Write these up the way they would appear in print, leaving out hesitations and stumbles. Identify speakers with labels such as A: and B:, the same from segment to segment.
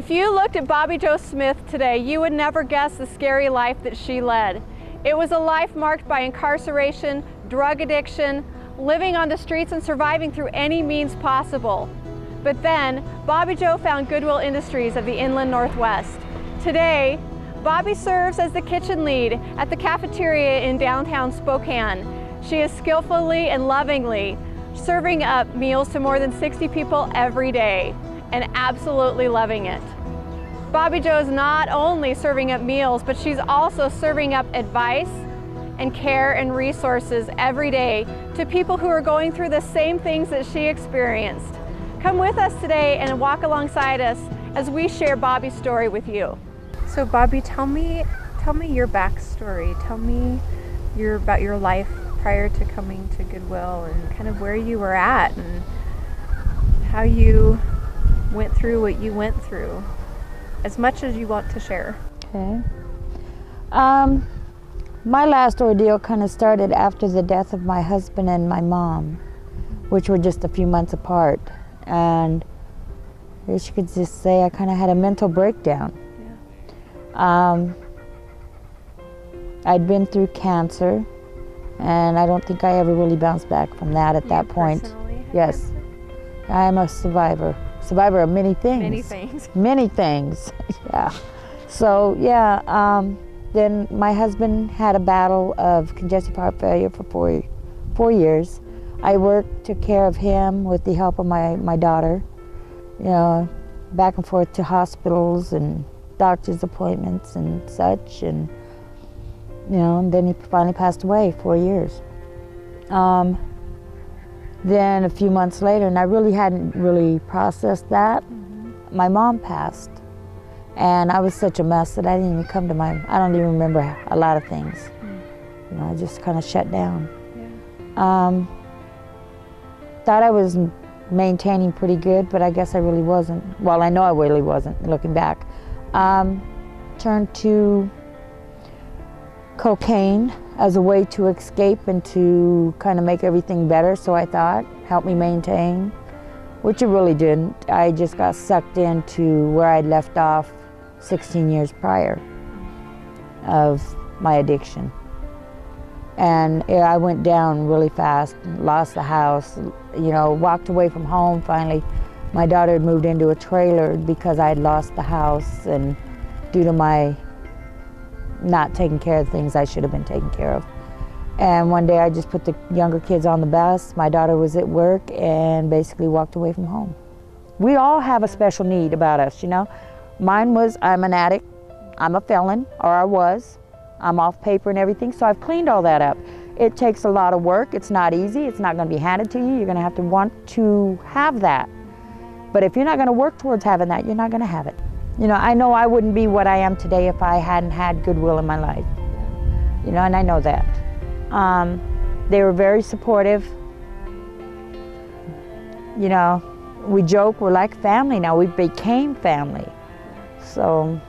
A: If you looked at Bobbi Jo Smith today, you would never guess the scary life that she led. It was a life marked by incarceration, drug addiction, living on the streets and surviving through any means possible. But then, Bobbi Jo found Goodwill Industries of the Inland Northwest. Today, Bobbi serves as the kitchen lead at the cafeteria in downtown Spokane. She is skillfully and lovingly serving up meals to more than 60 people every day, and absolutely loving it. Bobbi Jo is not only serving up meals, but she's also serving up advice and care and resources every day to people who are going through the same things that she experienced. Come with us today and walk alongside us as we share Bobbi's story with you.
B: So Bobbi, tell me your backstory. Tell me about your life prior to coming to Goodwill and kind of where you were at and how you went through what you went through, as much as you want to share.
C: Okay. My last ordeal kind of started after the death of my husband and my mom, which were just a few months apart. And I guess you could just say I kind of had a mental breakdown. Yeah. I'd been through cancer, and I don't think I ever really bounced back from that at that point. Yes. I'm a survivor of many things.
B: Many things.
C: Many things, yeah. So, yeah, then my husband had a battle of congestive heart failure for four years. I worked, took care of him with the help of my daughter, you know, back and forth to hospitals and doctor's appointments and such, and, you know, and then he finally passed away, 4 years. Then a few months later, and I really hadn't really processed that, my mom passed. And I was such a mess that I didn't even I don't even remember a lot of things. You know, I just kind of shut down. Yeah. Thought I was maintaining pretty good, but I guess I really wasn't. Well, I know I really wasn't, looking back. Turned to cocaine as a way to escape and to kind of make everything better, so I thought, help me maintain, which it really didn't. I just got sucked into where I'd left off 16 years prior of my addiction. And I went down really fast, lost the house, you know, walked away from home finally. My daughter had moved into a trailer because I had lost the house, and due to my not taking care of things I should have been taking care of. And one day I just put the younger kids on the bus. My daughter was at work and basically walked away from home. We all have a special need about us, you know. Mine was, I'm an addict, I'm a felon, or I was. I'm off paper and everything, so I've cleaned all that up. It takes a lot of work, it's not easy, it's not gonna be handed to you, you're gonna have to want to have that. But if you're not gonna work towards having that, you're not gonna have it. You know I wouldn't be what I am today if I hadn't had Goodwill in my life. You know, and I know that. They were very supportive. You know, we joke, we're like family now, we became family. So,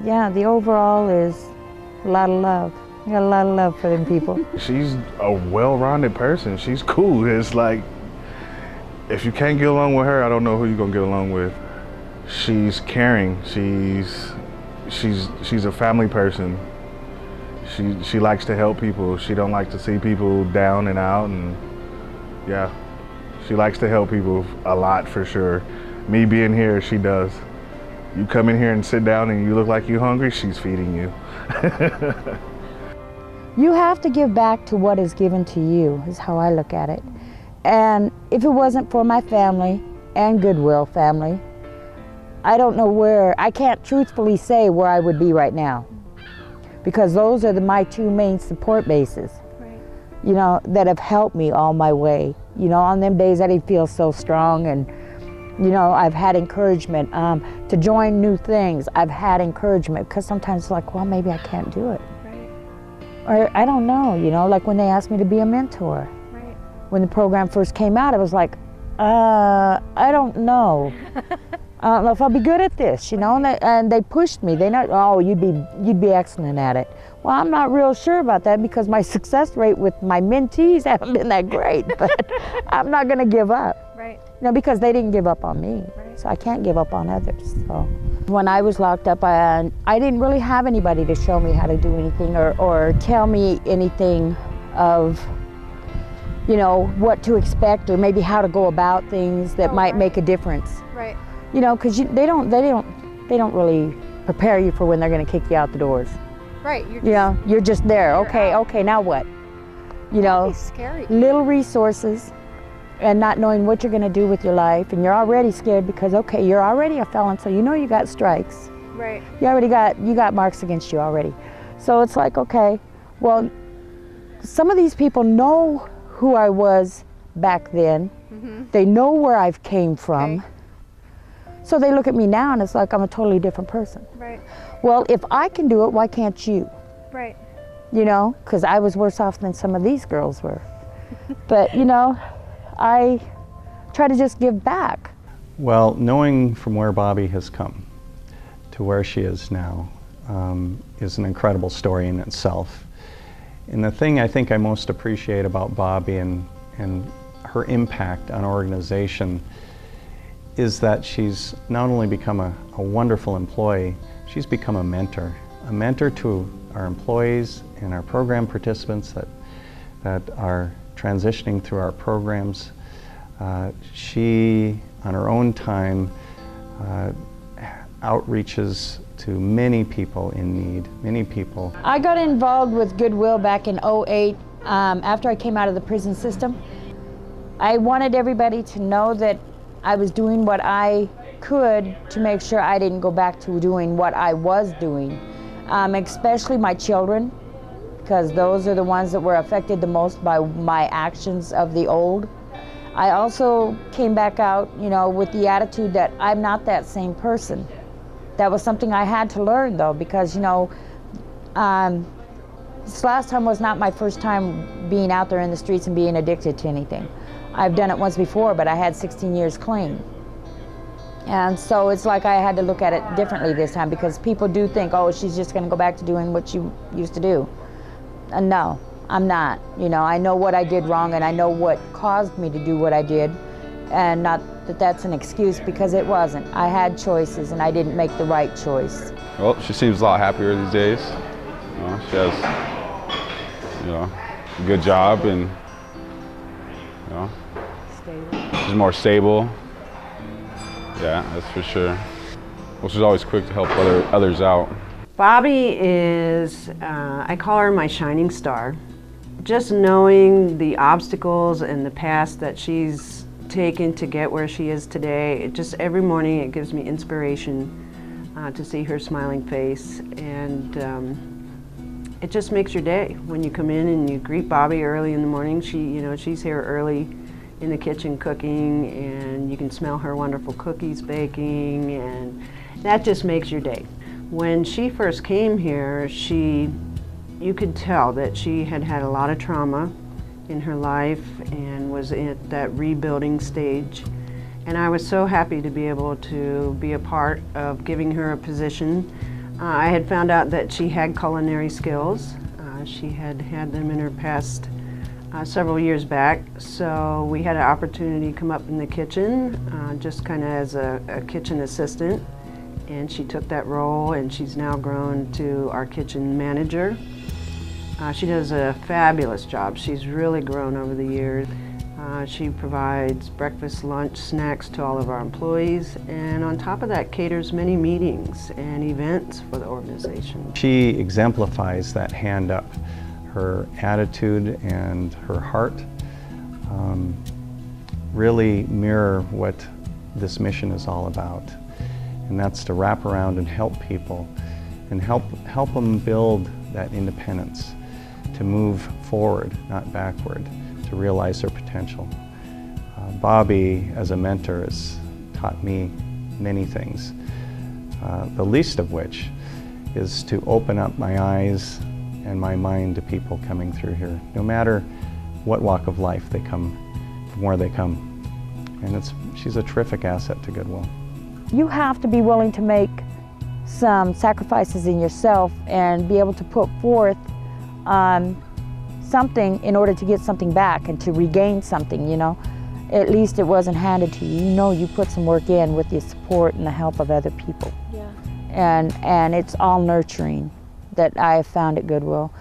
C: yeah, the overall is a lot of love. I got a lot of love for them people.
D: She's a well-rounded person. She's cool. It's like, if you can't get along with her, I don't know who you're gonna get along with. She's caring. She's a family person. She likes to help people. She don't like to see people down and out, and yeah, she likes to help people a lot for sure. Me being here, she does. You come in here and sit down and you look like you're hungry, she's feeding you.
C: You have to give back to what is given to you, is how I look at it. And if it wasn't for my family and Goodwill family, I don't know I can't truthfully say where I would be right now. Because those are my two main support bases, right, you know, that have helped me all my way. You know, on them days I didn't feel so strong, and, you know, I've had encouragement to join new things. I've had encouragement, because sometimes it's like, well, maybe I can't do it. Right. Or I don't know, you know, like when they asked me to be a mentor. Right. When the program first came out, I was like, I don't know. I don't know if I'll be good at this, you know, and they pushed me. They know, oh, you'd be excellent at it. Well, I'm not real sure about that, because my success rate with my mentees haven't been that great, but I'm not going to give up.
B: Right.
C: You know, because they didn't give up on me, so I can't give up on others. So when I was locked up, I didn't really have anybody to show me how to do anything or tell me anything of, you know, what to expect or maybe how to go about things that might make a difference.
B: Right.
C: You know, because they don't really prepare you for when they're going to kick you out the doors.
B: Right.
C: You're just there. Okay, now what? You know,
B: That'd be scary.
C: Little resources and not knowing what you're going to do with your life, and you're already scared because, okay, you're already a felon, so you know you got strikes.
B: Right.
C: You got marks against you already. So it's like, okay, well, some of these people know who I was back then.
B: Mm-hmm.
C: They know where I've came from.
B: Okay.
C: So they look at me now and it's like I'm a totally different person.
B: Right.
C: Well, if I can do it, why can't you?
B: Right.
C: You know, because I was worse off than some of these girls were. But, you know, I try to just give back.
E: Well, knowing from where Bobbi has come to where she is now is an incredible story in itself. And the thing I think I most appreciate about Bobbi and her impact on our organization is that she's not only become a wonderful employee, she's become a mentor to our employees and our program participants that are transitioning through our programs. She, on her own time, outreaches to many people in need, many people.
C: I got involved with Goodwill back in '08 after I came out of the prison system. I wanted everybody to know that I was doing what I could to make sure I didn't go back to doing what I was doing, especially my children, because those are the ones that were affected the most by my actions of the old. I also came back out, you know, with the attitude that I'm not that same person. That was something I had to learn, though, because, you know, this last time was not my first time being out there in the streets and being addicted to anything. I've done it once before, but I had 16 years clean. And so it's like I had to look at it differently this time, because people do think, oh, she's just going to go back to doing what she used to do. And no, I'm not. You know, I know what I did wrong, and I know what caused me to do what I did, and not that that's an excuse, because it wasn't. I had choices, and I didn't make the right choice.
F: Well, she seems a lot happier these days. You know, she has, you know, a good job, and you know, she's more stable. Yeah, that's for sure. Well, she's always quick to help others out.
G: Bobbi is, I call her my shining star. Just knowing the obstacles and the past that she's taken to get where she is today, every morning it gives me inspiration to see her smiling face, and it just makes your day. When you come in and you greet Bobbi early in the morning, she's here early in the kitchen cooking, and you can smell her wonderful cookies baking, and that just makes your day. When she first came here, you could tell that she had had a lot of trauma in her life and was at that rebuilding stage. And I was so happy to be able to be a part of giving her a position. I had found out that she had culinary skills. She had had them in her past several years back, so we had an opportunity to come up in the kitchen, just kind of as a kitchen assistant. And she took that role, and she's now grown to our kitchen manager. She does a fabulous job. She's really grown over the years. She provides breakfast, lunch, snacks to all of our employees, and on top of that caters many meetings and events for the organization.
E: She exemplifies that hand up. Her attitude and her heart really mirror what this mission is all about. And that's to wrap around and help people and help them build that independence, to move forward, not backward, to realize their potential. Bobbi, as a mentor, has taught me many things, the least of which is to open up my eyes and my mind to people coming through here, no matter what walk of life they come, from where they come. And she's a terrific asset to Goodwill.
C: You have to be willing to make some sacrifices in yourself and be able to put forth something in order to get something back and to regain something, you know. at least it wasn't handed to you. You know you put some work in with the support and the help of other people.
A: Yeah.
C: And it's all nurturing that I have found at Goodwill.